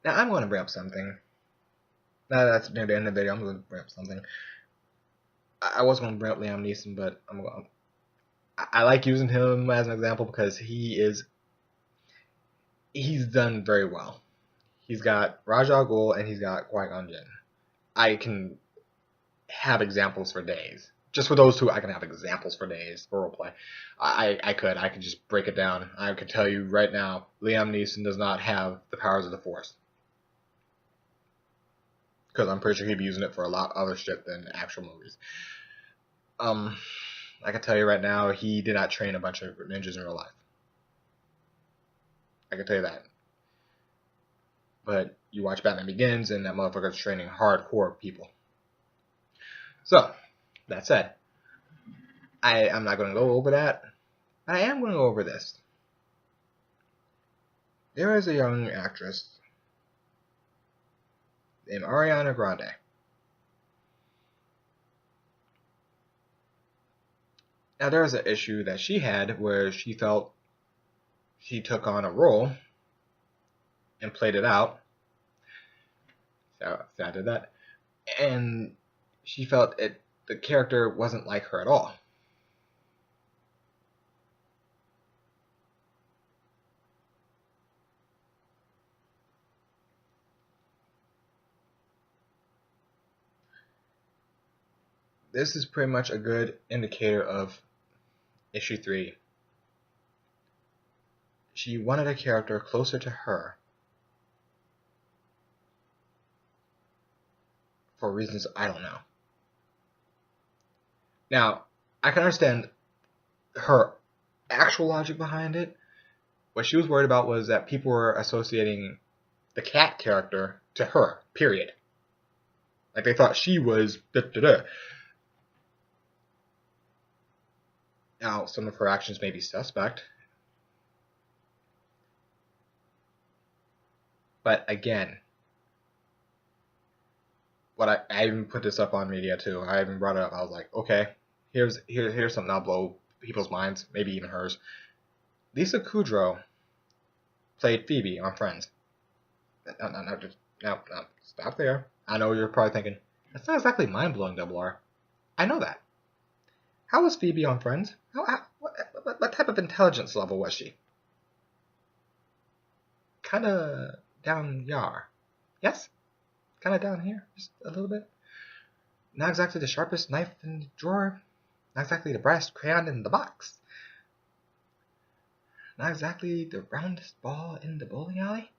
Now I'm going to bring up something. Now that's near the end of the video. I'm going to bring up something. I was going to bring up Liam Neeson, but I'm going. I like using him as an example because he's done very well. He's got Ra's al Ghul and he's got Qui-Gon Jinn. I can have examples for days. Just for those two, I can have examples for days for roleplay. I could just break it down. I could tell you right now, Liam Neeson does not have the powers of the Force. Because I'm pretty sure he'd be using it for a lot other shit than actual movies. I can tell you right now, he did not train a bunch of ninjas in real life. I can tell you that. But you watch Batman Begins, and that motherfucker's training hardcore people. So, that said, I'm not going to go over that. I am going to go over this. There is a young actress named Ariana Grande. Now, there was an issue that she had where she felt she took on a role and played it out. So I did that. And she felt the character wasn't like her at all. This is pretty much a good indicator of issue 3. She wanted a character closer to her for reasons I don't know. Now, I can understand her actual logic behind it. What she was worried about was that people were associating the cat character to her, period. Like they thought she was da-da-da. Now, some of her actions may be suspect. But again, what I even put this up on media too. I even brought it up. I was like, okay, here's something that'll blow people's minds, maybe even hers. Lisa Kudrow played Phoebe on Friends. No, stop there. I know you're probably thinking, that's not exactly mind-blowing, Double R. I know that. How was Phoebe on Friends? What type of intelligence level was she? Kinda down yar. Yes? Kinda down here, just a little bit. Not exactly the sharpest knife in the drawer. Not exactly the brass crayon in the box. Not exactly the roundest ball in the bowling alley.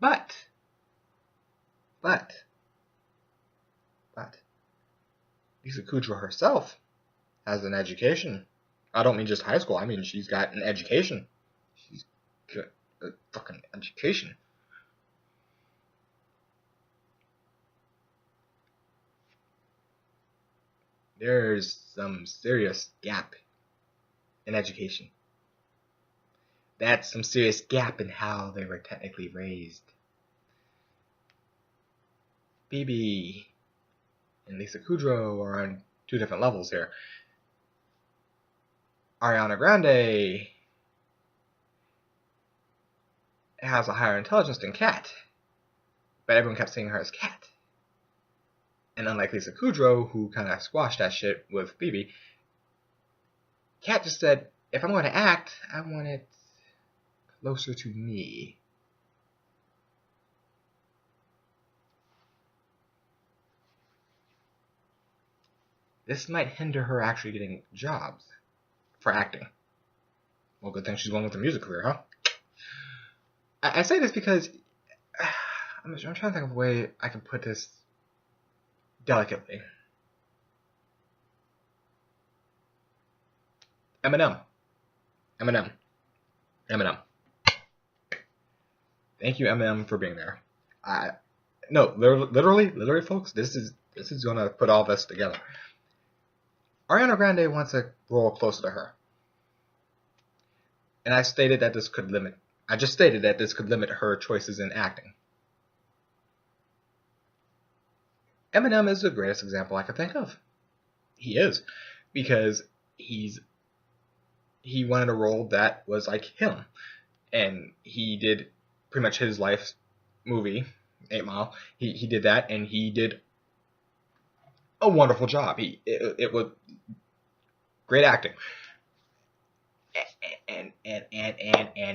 But Lisa Kudrow herself has an education. I don't mean just high school. I mean she's got an education. She's got a fucking education. There's some serious gap in education. That's some serious gap in how they were technically raised. Phoebe and Lisa Kudrow are on 2 different levels here. Ariana Grande has a higher intelligence than Kat, but everyone kept seeing her as Kat. And unlike Lisa Kudrow, who kind of squashed that shit with Phoebe, Kat just said, if I'm going to act, I want it closer to me. This might hinder her actually getting jobs for acting. Well, good thing she's going with the music career, huh? I say this because I'm trying to think of a way I can put this delicately. Eminem. Thank you, Eminem, for being there. No, literally, folks. This is gonna put all this together. Ariana Grande wants a role closer to her, and I just stated that this could limit her choices in acting. Eminem is the greatest example I could think of. He is, because he wanted a role that was like him. and he did pretty much his life's movie, 8 Mile. He did that, and he did a wonderful job. It was great acting. And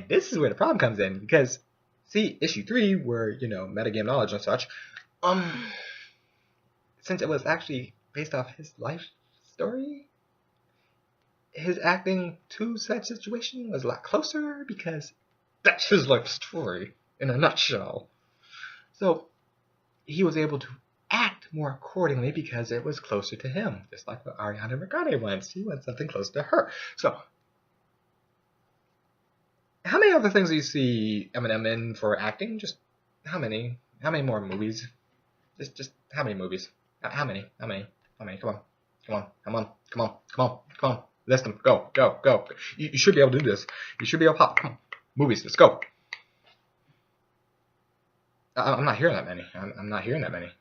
this is where the problem comes in, because see, issue 3, where metagame knowledge and such, since it was actually based off his life story, his acting to such situation was a lot closer, because that's his life story in a nutshell. So he was able to act more accordingly because it was closer to him, just like what Ariana Grande wants. He wants something close to her. So how many other things do you see Eminem in for acting? Just how many? How many more movies? Just how many movies? How many? Come on. List them. Go. You should be able to do this. You should be able to pop. Come on. Movies. Let's go. I'm not hearing that many. I'm not hearing that many.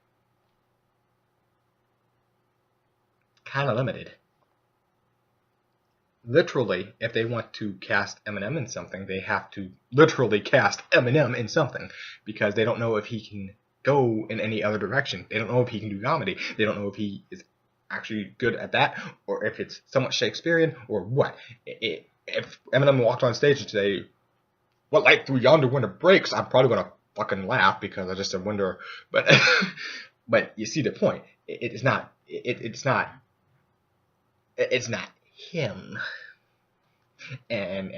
Kind of limited. Literally, if they want to cast Eminem in something, they have to literally cast Eminem in something, because they don't know if he can go in any other direction. They don't know if he can do comedy. They don't know if he is actually good at that, or if it's somewhat Shakespearean, or what. If Eminem walked on stage and say, "What light through yonder window breaks," I'm probably gonna fucking laugh, because I just wonder. But but you see the point. It's not him. And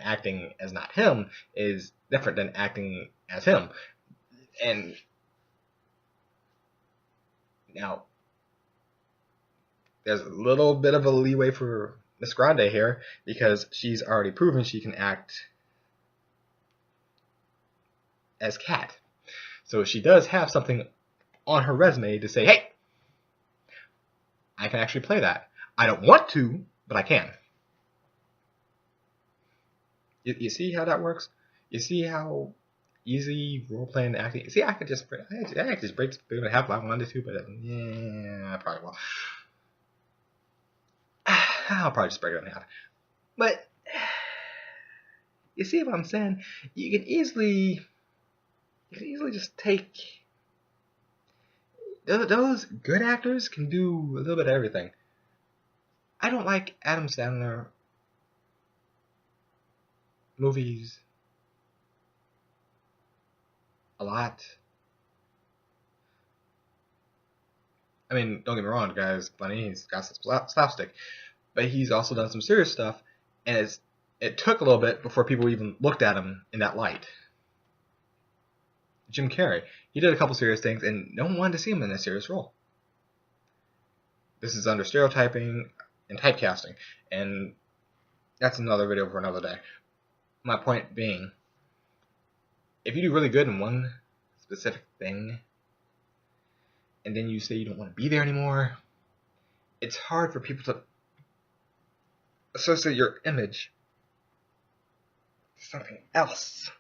acting as not him is different than acting as him. And now there's a little bit of a leeway for Miss Grande here, because she's already proven she can act as Cat. So she does have something on her resume to say, hey, I can actually play that. I don't want to, but I can. You see how that works? You see how easy role-playing acting? See, I could just break the spoon in half if I wanted to, but yeah, I probably won't. I'll probably just break it in half. But you see what I'm saying? You can easily just take those good actors can do a little bit of everything. I don't like Adam Sandler movies a lot. I mean, don't get me wrong, the guy's funny. He's got some slapstick, but he's also done some serious stuff, and it took a little bit before people even looked at him in that light. Jim Carrey, he did a couple serious things, and no one wanted to see him in a serious role. This is under stereotyping and typecasting, and that's another video for another day. My point being, if you do really good in one specific thing, and then you say you don't want to be there anymore, it's hard for people to associate your image with something else.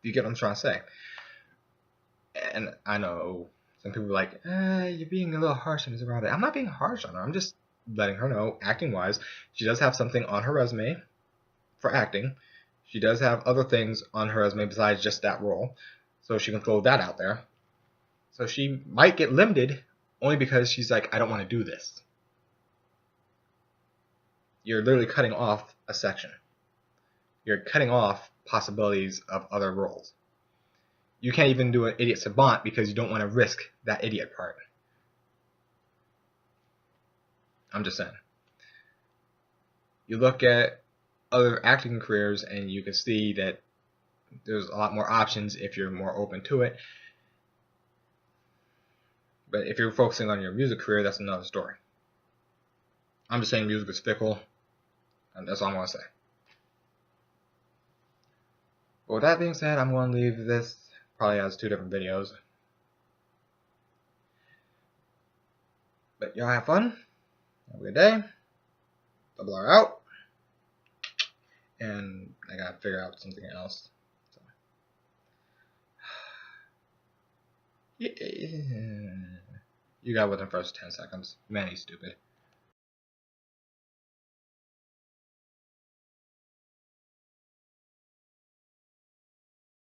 Do you get what I'm trying to say? And I know some people are like, you're being a little harsh on Ms. I'm not being harsh on her. I'm just letting her know, acting-wise, she does have something on her resume for acting. She does have other things on her resume besides just that role, so she can throw that out there. So she might get limited only because she's like, I don't want to do this. You're literally cutting off a section. You're cutting off possibilities of other roles. You can't even do an idiot savant because you don't want to risk that idiot part. I'm just saying. You look at other acting careers and you can see that there's a lot more options if you're more open to it. But if you're focusing on your music career, that's another story. I'm just saying music is fickle, and that's all I'm going to say. But with that being said, I'm going to leave this probably as 2 different videos. But y'all have fun. Have a good day. Double R out. And I gotta figure out something else. So. Yeah. You got within the first 10 seconds. Man, he's stupid.